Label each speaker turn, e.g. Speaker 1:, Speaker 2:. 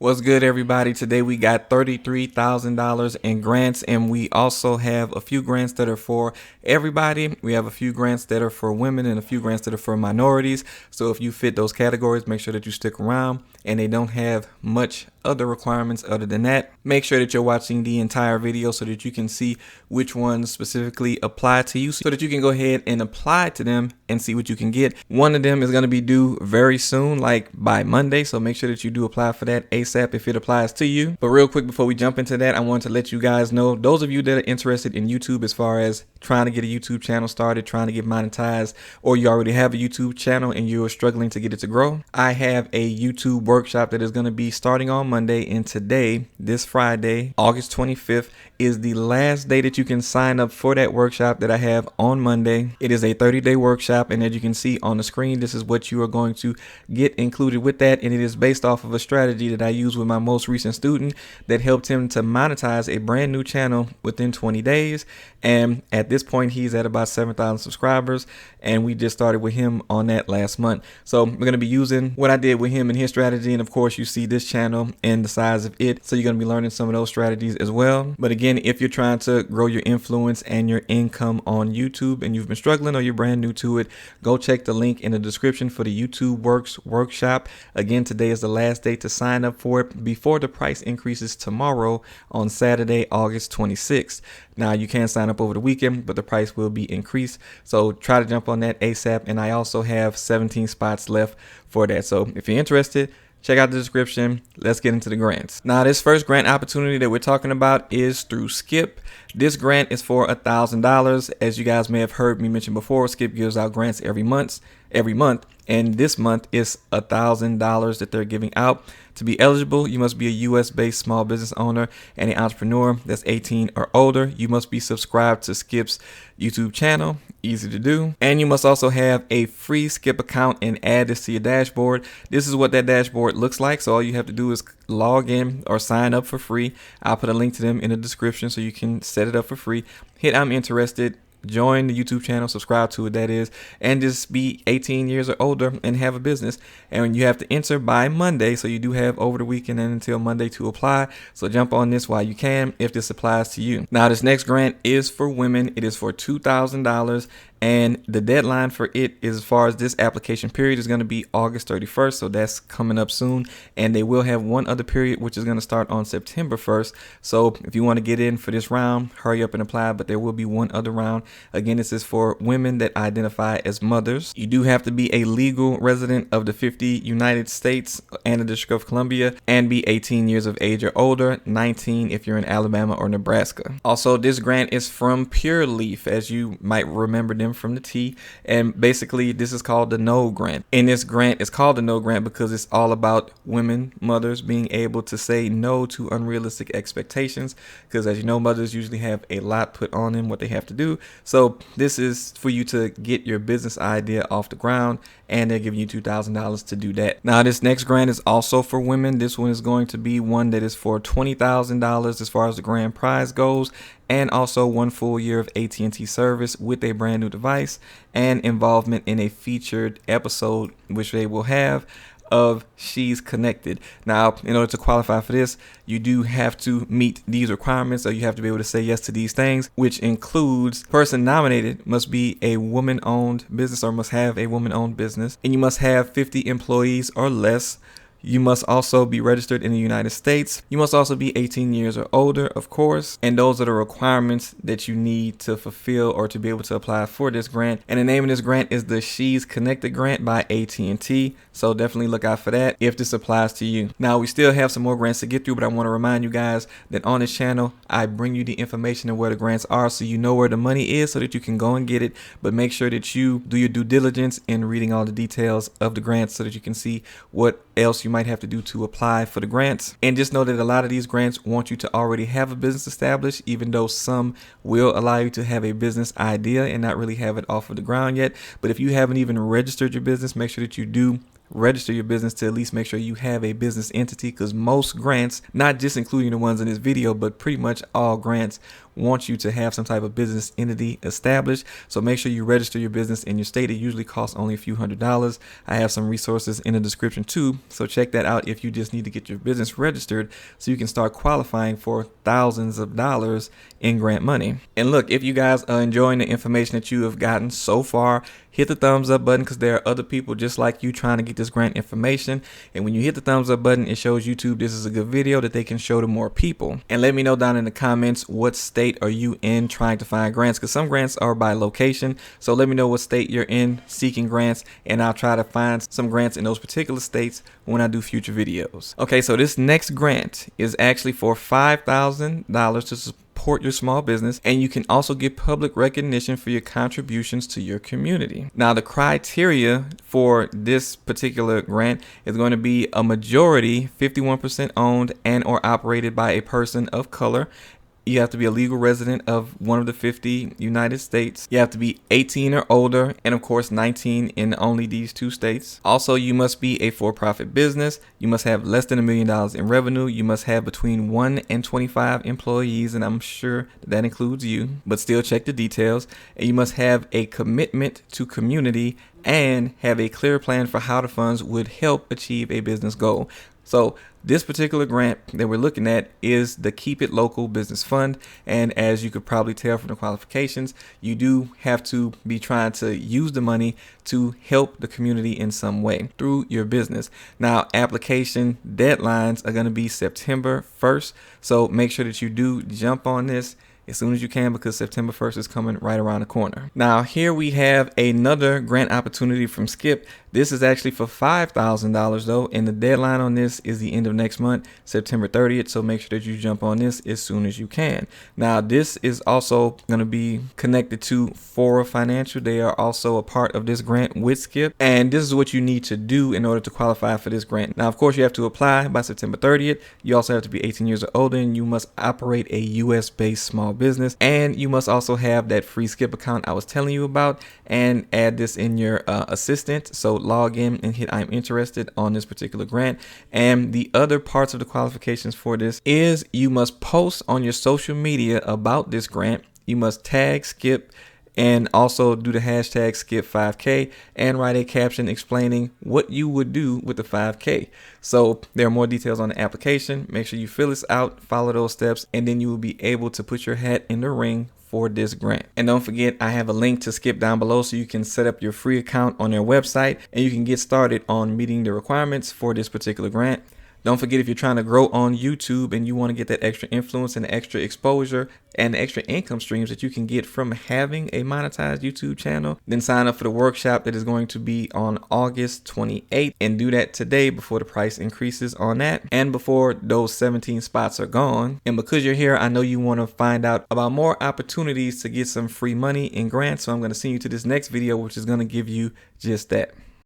Speaker 1: What's good, everybody? Today we got $33,000 in grants, and we also have a few grants that are for everybody. We have a few grants that are for women and a few grants that are for minorities. So if you fit those categories, make sure that you stick around, and they don't have much other requirements other than that. Make sure that you're watching the entire video so that you can see which ones specifically apply to you, so that you can go ahead and apply to them and see what you can get. One of them is going to be due very soon, like by Monday, so make sure that you do apply for that ASAP if it applies to you. But real quick before we jump into that, I want to let you guys know, those of you that are interested in YouTube as far as trying to get a YouTube channel started, trying to get monetized, or you already have a YouTube channel and you're struggling to get it to grow, I have a YouTube workshop that is going to be starting on Monday, and today, this Friday, August 25th, is the last day that you can sign up for that workshop that I have on Monday. It is a 30-day workshop, and as you can see on the screen, this is what you are going to get included with that, and it is based off of a strategy that I used with my most recent student that helped him to monetize a brand new channel within 20 days. And at this point, he's at about 7,000 subscribers, and we just started with him on that last month. So we're going to be using what I did with him and his strategy, and of course you see this channel and the size of it, so you're going to be learning some of those strategies as well. But again, if you're trying to grow your influence and your income on YouTube and you've been struggling or you're brand new to it, go check the link in the description for the YouTube Works workshop. Again, today is the last day to sign up for it before the price increases tomorrow on Saturday, August 26th. Now, you can sign up over the weekend, but the price will be increased. So try to jump on that ASAP. And I also have 17 spots left for that. So if you're interested, check out the description. Let's get into the grants. Now, this first grant opportunity that we're talking about is through Skip. This grant is for $1,000. As you guys may have heard me mention before, Skip gives out grants every month. And this month is $1,000 that they're giving out. To be eligible, you must be a US-based small business owner and an entrepreneur that's 18 or older. You must be subscribed to Skip's YouTube channel, easy to do. And you must also have a free Skip account and add this to your dashboard. This is what that dashboard looks like. So all you have to do is log in or sign up for free. I'll put a link to them in the description so you can set it up for free. Hit I'm interested. Join the YouTube channel, subscribe to it, that is, and just be 18 years or older and have a business. And you have to enter by Monday, so you do have over the weekend and until Monday to apply. So jump on this while you can if this applies to you. Now, this next grant is for women. It is for $2,000. And the deadline for it is, as far as this application period, is going to be August 31st. So that's coming up soon. And they will have one other period, which is going to start on September 1st. So if you want to get in for this round, hurry up and apply. But there will be one other round. Again, this is for women that identify as mothers. You do have to be a legal resident of the 50 United States and the District of Columbia and be 18 years of age or older, 19 if you're in Alabama or Nebraska. Also, this grant is from Pure Leaf, as you might remember them from the T, and basically this is called the No Grant. And this grant is called the No Grant because it's all about women, mothers, being able to say no to unrealistic expectations, because as you know, mothers usually have a lot put on them, what they have to do. So this is for you to get your business idea off the ground, and they're giving you $2,000 to do that. Now, this next grant is also for women. This one is going to be one that is for $20,000 as far as the grand prize goes, and also 1 full year of AT&T service with a brand new device and involvement in a featured episode, which they will have, of She's Connected. Now, in order to qualify for this, you do have to meet these requirements, so you have to be able to say yes to these things, which includes person nominated must be a woman-owned business or must have a woman-owned business, and you must have 50 employees or less. You must also be registered in the United States. You must also be 18 years or older, of course. And those are the requirements that you need to fulfill or to be able to apply for this grant. And the name of this grant is the She's Connected Grant by AT&T. So definitely look out for that if this applies to you. Now, we still have some more grants to get through, but I want to remind you guys that on this channel, I bring you the information of where the grants are so you know where the money is so that you can go and get it. But make sure that you do your due diligence in reading all the details of the grants so that you can see what else you might have to do to apply for the grants. And just know that a lot of these grants want you to already have a business established, even though some will allow you to have a business idea and not really have it off of the ground yet. But if you haven't even registered your business, make sure that you do register your business to at least make sure you have a business entity, because most grants, not just including the ones in this video, but pretty much all grants want you to have some type of business entity established. So make sure you register your business in your state. It usually costs only a few $100s. I have some resources in the description too, so check that out if you just need to get your business registered so you can start qualifying for thousands of dollars in grant money. And look, if you guys are enjoying the information that you have gotten so far, hit the thumbs up button, because there are other people just like you trying to get this grant information. And when you hit the thumbs up button, it shows YouTube this is a good video that they can show to more people. And let me know down in the comments, what state are you in trying to find grants, because some grants are by location. So let me know what state you're in seeking grants, and I'll try to find some grants in those particular states when I do future videos. Okay, so this next grant is actually for $5,000 to support your small business, and you can also get public recognition for your contributions to your community. Now, the criteria for this particular grant is going to be a majority 51% owned and or operated by a person of color. You have to be a legal resident of one of the 50 United States. You have to be 18 or older, and of course 19 in only these 2 states. Also, you must be a for-profit business. You must have less than $1 million in revenue. You must have between 1 and 25 employees, and I'm sure that includes you, but still check the details. And you must have a commitment to community and have a clear plan for how the funds would help achieve a business goal. So this particular grant that we're looking at is the Keep It Local Business Fund. And as you could probably tell from the qualifications, you do have to be trying to use the money to help the community in some way through your business. Now, application deadlines are going to be September 1st. So make sure that you do jump on this as soon as you can, because September 1st is coming right around the corner. Now, here we have another grant opportunity from Skip. This is actually for $5,000 though, and the deadline on this is the end of next month, September 30th. So make sure that you jump on this as soon as you can. Now, this is also going to be connected to Fora Financial. They are also a part of this grant with Skip, and this is what you need to do in order to qualify for this grant. Now, of course, you have to apply by September 30th. You also have to be 18 years or older, and you must operate a US based small business, and you must also have that free Skip account I was telling you about, and add this in your assistant. So log in and hit I'm interested on this particular grant. And the other parts of the qualifications for this is you must post on your social media about this grant. You must tag Skip and also do the hashtag Skip5K and write a caption explaining what you would do with the 5K. So there are more details on the application. Make sure you fill this out, follow those steps, and then you will be able to put your hat in the ring for this grant. And don't forget, I have a link to Skip down below so you can set up your free account on their website and you can get started on meeting the requirements for this particular grant. Don't forget, if you're trying to grow on YouTube and you want to get that extra influence and extra exposure and extra income streams that you can get from having a monetized YouTube channel, then sign up for the workshop that is going to be on August 28th, and do that today before the price increases on that and before those 17 spots are gone. And because you're here, I know you want to find out about more opportunities to get some free money in grants. So I'm going to send you to this next video, which is going to give you just that.